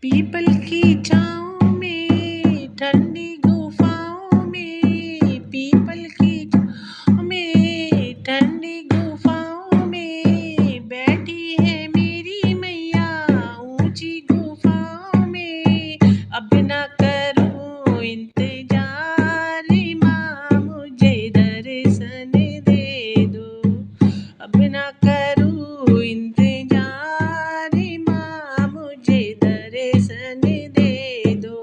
People की छाँव में ठंडी गुफाओं में, पीपल की छाँव में ठंडी गुफाओं में बैठी है मेरी मैया ऊंची गुफाओं में। अब ना करूं इंतजार माँ मुझे दर्शन दे दो। अब ना करूं इंतजार माँ मुझे दर्शन दे दो।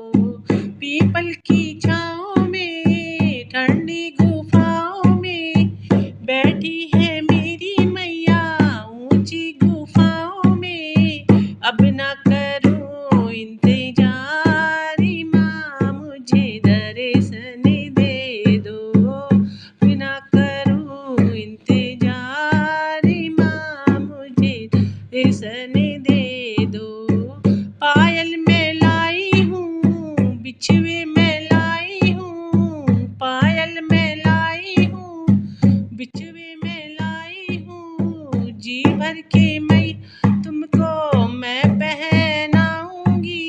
पीपल की छाँव में ठंडी गुफाओं में बैठी है मेरी मैया ऊंची गुफाओं में। अब ना करूं इंतजार माँ मुझे दर्शन दे दो। अब ना करूं इंतजार माँ मुझे दर्शन दे दो। पायल में लाई हूँ बिछुए में लाई हूँ, पायल में लाई हूँ बिछुए में लाई हूँ। जी भर के मैं तुमको मैं पहनाऊंगी,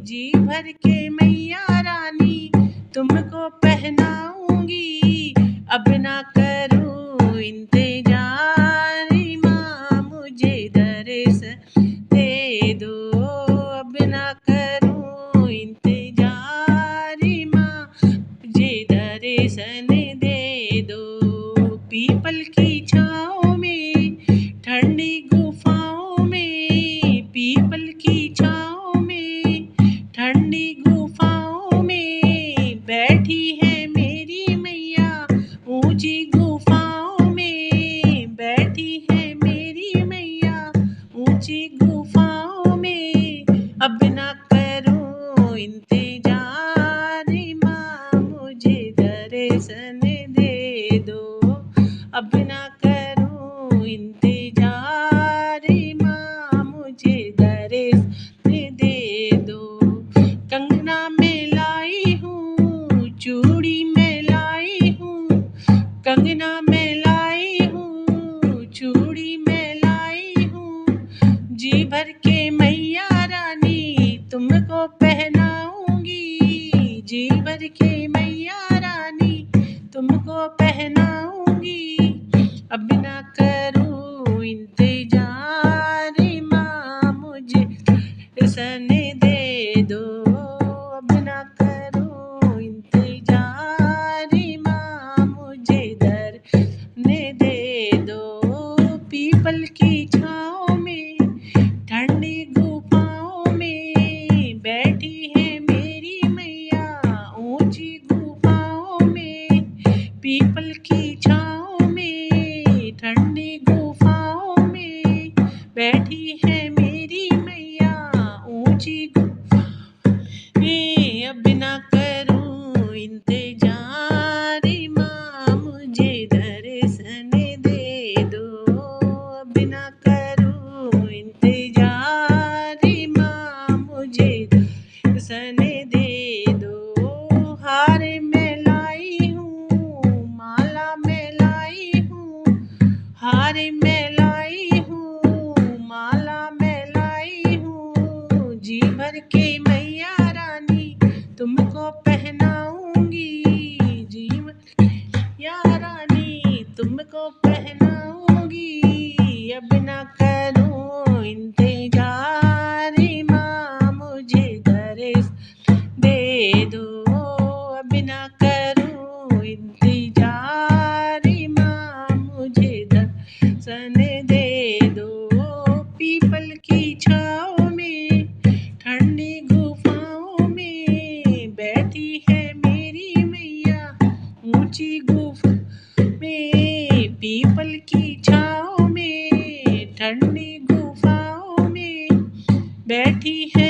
जी भर के मैया रानी तुमको पहनाऊंगी। अब ना करूं इंतजार माँ मुझे दर्शन दे दो। अब ना करूं इंतजार माँ मुझे दर्शन दे दो। पीपल की छाँव में ठंडी गुफाओं में, पीपल की छाँव में ठंडी गुफाओं में बैठी है मेरी मैया ऊंची गुफाओं में। बैठी है मेरी मैया ऊंची गुफाओं में। अब ना करूं इंतजार माँ मुझे दर्शन दे दो। अब ना करूं इंतजार माँ मुझे दर्शन दे दो। कंगना में लाई हूँ चूड़ी में लाई हूँ, कंगना में लाई हूँ चूड़ी में लाई हूँ। जी भर के मैया रानी तुमको पहनाऊंगी, जी भर के मैया रानी तुमको पहनाऊंगी। अब ना करूं इंतजार माँ मुझे दर्शन दे दो। अब ना करूं इंतजार माँ मुझे दर्शन दे दो। पीपल की छाँव में ठंडी गुफाओं में बैठी है मेरी मैया ऊंची गुफाओं में। पीपल की छाँव में ठंडी गुफाओं में बैठी है मेरी मैया ऊंची गुफाओं में। अब ना करूं इंतजार माँ मुझे दर्शन दे दो। अब ना करूं इंतजार माँ मुझे दर्शन दे दो। हार में लाई हूँ माला में लाई हूँ, हार में लाई हूँ माला में लाई हूँ। जी भर के मैया रानी तुमको पहनाऊंगी, जी भर के मैया रानी तुमको पहनाऊंगी। अब ना करूं इंतजार माँ मुझे दर्शन दे दो। अब ना करूं इंतजार माँ मुझे दर्शन दे दो। पीपल की छाँव में ठंडी गुफाओं में बैठी है मेरी मैया ऊंची गुफा में। पीपल की छाँव में ठंडी गुफाओं में बैठी है